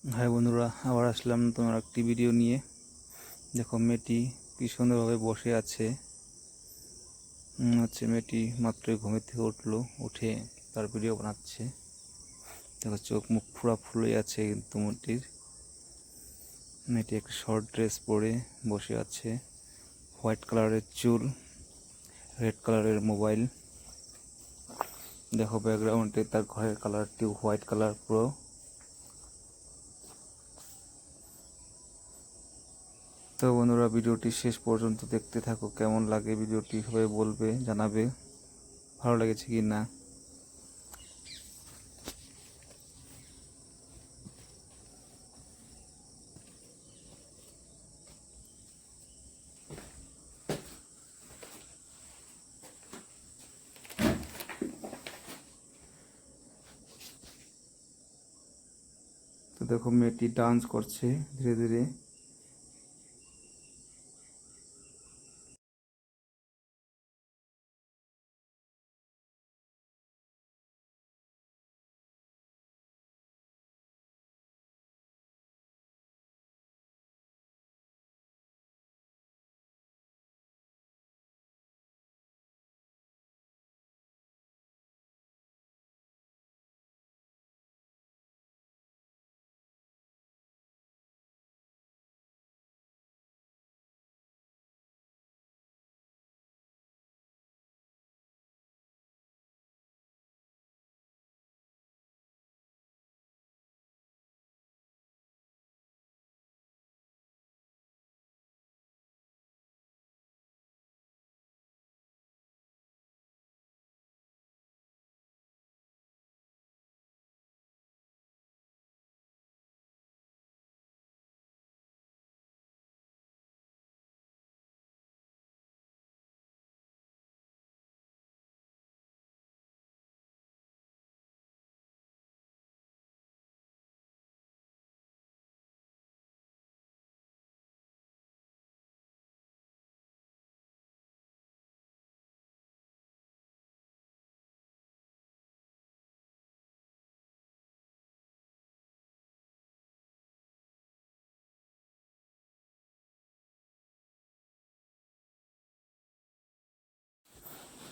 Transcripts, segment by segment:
High বন্ধুরা, আবার আসলাম তোমার একটি ভিডিও নিয়ে। দেখো মেয়েটি কি সুন্দরভাবে বসে আছে। মেয়েটি মাত্রই ঘুমের থেকে উঠলো, উঠে তার ভিডিও বানাচ্ছে। দেখো চোখ মুখ পুরা ফুলে আছে, কিন্তু মেয়েটি একটা শর্ট ড্রেস পরে বসে আছে। হোয়াইট কালারের চুল, রেড কালারের মোবাইল। দেখো ব্যাকগ্রাউন্ডে তার ঘরের কালারটি হোয়াইট কালার পুরো। তো বন্ধুরা, ভিডিওটি শেষ পর্যন্ত দেখতে থাকো। কেমন লাগে ভিডিওটি সবাই বলবে, জানাবে ভালো লেগেছে কি না। তো দেখো মেয়েটি ডান্স করছে ধীরে ধীরে।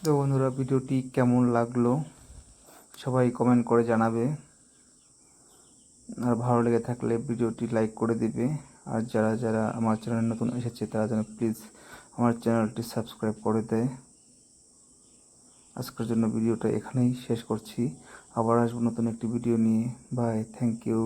তো বন্ধুরা, ভিডিওটি কেমন লাগলো সবাই কমেন্ট করে জানাবে। আর ভালো লেগে থাকলে ভিডিওটি লাইক করে দিবে। আর যারা যারা আমার চ্যানেল নতুন এসেছে তারা যেন প্লিজ আমার চ্যানেলটি সাবস্ক্রাইব করে দেয়। আজকের জন্য ভিডিওটা এখানেই শেষ করছি। আবার আসবো নতুন একটি ভিডিও নিয়ে। Bye, thank you.